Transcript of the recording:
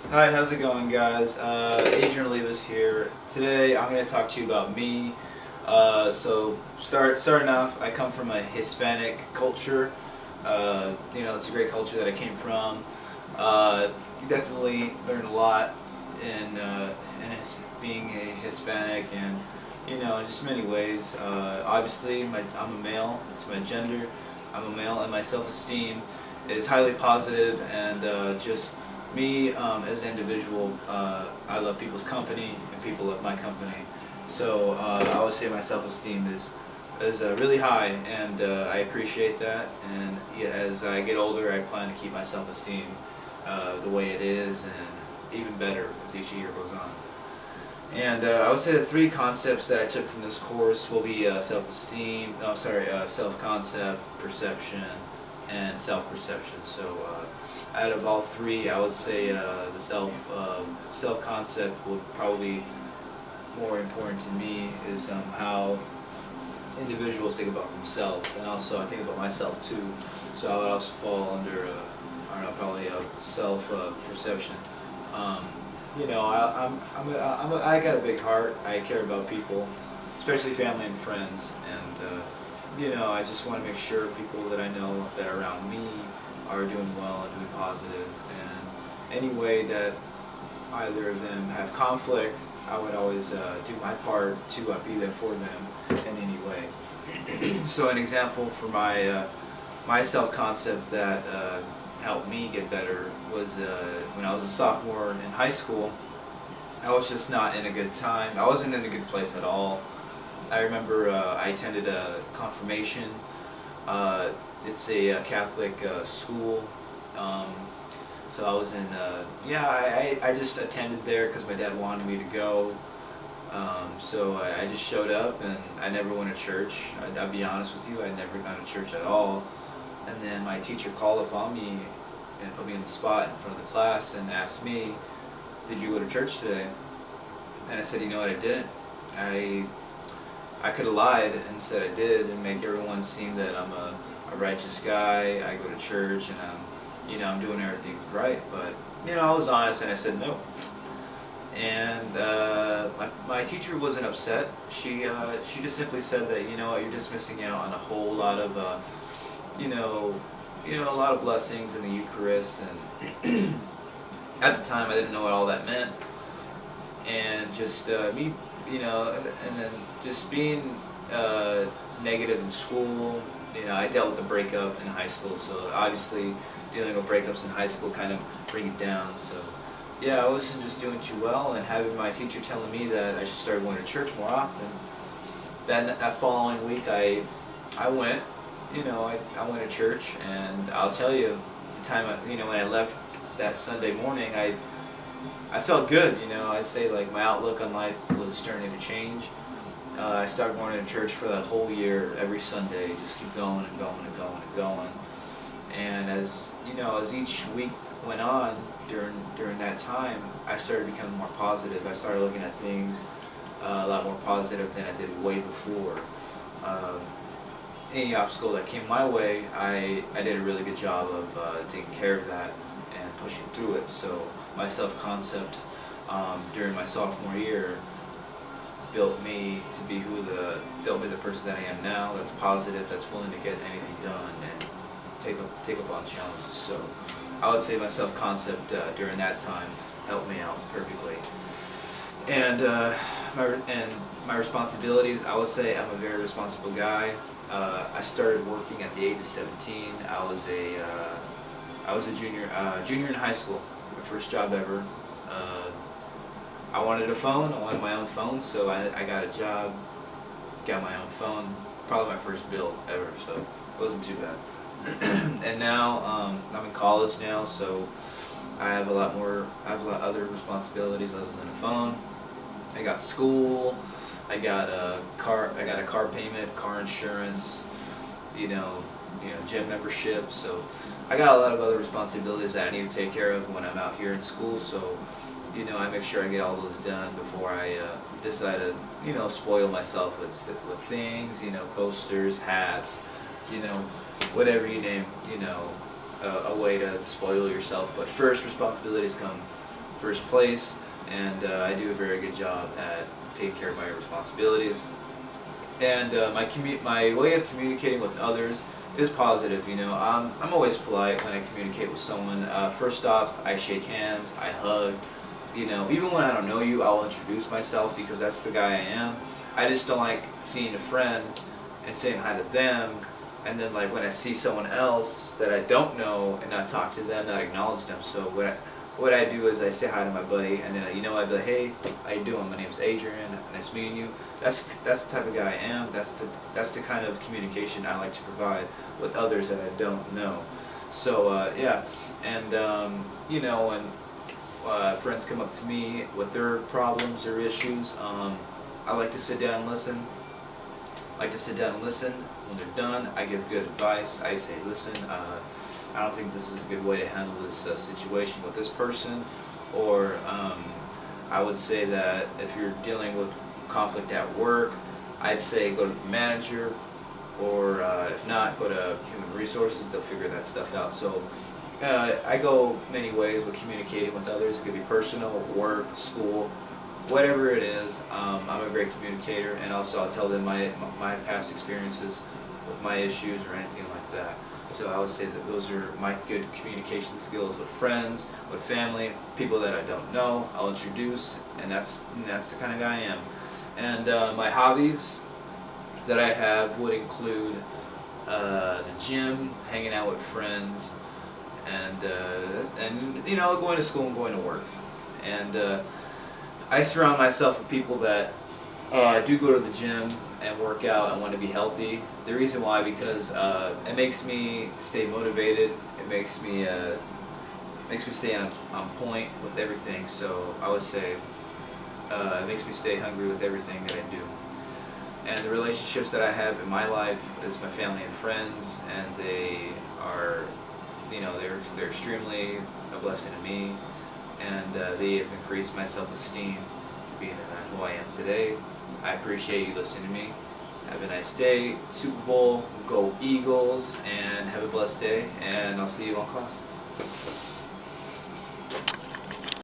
Hi, how's it going, guys? Adrian Olivas here. Today I'm going to talk to you about me. Starting off, I come from a Hispanic culture. It's a great culture that I came from. You definitely learn a lot in being a Hispanic, and just many ways. Obviously, I'm a male. It's my gender. I'm a male, and my self-esteem is highly positive, and just me as an individual, I love people's company, and people love my company. So I always say my self-esteem is really high, and I appreciate that. And as I get older, I plan to keep my self-esteem the way it is, and even better as each year goes on. And I would say the three concepts that I took from this course will be self-esteem, self-concept, perception, and self-perception. So out of all three, I would say the self-concept would probably be more important to me, is how individuals think about themselves, and also I think about myself too. So I would also fall under I don't know, probably self-perception. I got a big heart. I care about people, especially family and friends, and I just want to make sure people that I know that are around me are doing well and doing positive. And any way that either of them have conflict, I would always do my part to be there for them in any way. So an example for my self-concept that helped me get better was when I was a sophomore in high school. I was just not in a good time. I wasn't in a good place at all. I remember I attended a confirmation. It's a Catholic school. So I was in, I just attended there because my dad wanted me to go. So I just showed up, and I never went to church. I'll be honest with you, I'd never gone to church at all. And then my teacher called upon me and put me on the spot in front of the class and asked me, "Did you go to church today?" And I said, "You know what, I didn't. I could have lied and said I did and make everyone seem that I'm a righteous guy. I go to church and I'm doing everything right." But I was honest and I said no. And my teacher wasn't upset. She just simply said that, you're just missing out on a whole lot of a lot of blessings in the Eucharist. And at the time I didn't know what all that meant. And just me, and then just being negative in school. I dealt with a breakup in high school, so obviously dealing with breakups in high school kind of bring it down. So yeah, I wasn't just doing too well, and having my teacher telling me that I should start going to church more often. Then that following week I went, I went to church, and I'll tell you, the time when I left that Sunday morning, I felt good. I'd say like my outlook on life was starting to change. I started going to church for that whole year, every Sunday, just keep going and going and going and going. And as each week went on, during that time, I started becoming more positive. I started looking at things a lot more positive than I did way before. Any obstacle that came my way, I did a really good job of taking care of that and pushing through it. So my self-concept during my sophomore year built me the person that I am now. That's positive, that's willing to get anything done and take up on challenges. So I would say my self-concept during that time helped me out perfectly. And my responsibilities, I would say I'm a very responsible guy. I started working at the age of 17. I was a junior in high school. My first job ever. I wanted a phone. I wanted my own phone, so I got a job, got my own phone. Probably my first bill ever, so it wasn't too bad. And now I'm in college now, so I have a lot other responsibilities other than a phone. I got school. I got a car payment, car insurance, gym membership. So I got a lot of other responsibilities that I need to take care of when I'm out here in school. So I make sure I get all those done before I decide to spoil myself with things, posters, hats, whatever you name, a way to spoil yourself. But first, responsibilities come first place, and I do a very good job at taking care of my responsibilities. And my way of communicating with others is positive. You know, I'm always polite when I communicate with someone. First off, I shake hands, I hug. You know, even when I don't know you, I'll introduce myself because that's the guy I am. I just don't like seeing a friend and saying hi to them, and then like when I see someone else that I don't know and not talk to them, not acknowledge them. So what I do is I say hi to my buddy, and then you know, I'd be like, hey, how you doing? My name's Adrian. Nice meeting you. That's the type of guy I am. That's the kind of communication I like to provide with others that I don't know. So yeah, and you know, when friends come up to me with their problems or issues, I like to sit down and listen. I like to sit down and listen. When they're done, I give good advice. I say, listen, I don't think this is a good way to handle this situation with this person, or I would say that if you're dealing with conflict at work, I'd say go to the manager, or if not, go to human resources. They'll figure that stuff out. So I go many ways with communicating with others. It could be personal, work, school, whatever it is. I'm a great communicator, and also I'll tell them my past experiences with my issues or anything like that. So I would say that those are my good communication skills with friends, with family, people that I don't know. I'll introduce, and that's the kind of guy I am. And my hobbies that I have would include the gym, hanging out with friends, and you know, going to school and going to work. And I surround myself with people that do go to the gym and work out and want to be healthy. The reason why, because it makes me stay motivated. It makes me stay on point with everything. So I would say it makes me stay hungry with everything that I do. And the relationships that I have in my life is my family and friends, and they are, you know, they're extremely a blessing to me, and they have increased my self-esteem to being the man who I am today. I appreciate you listening to me. Have a nice day. Super Bowl, go Eagles, and have a blessed day, and I'll see you on class.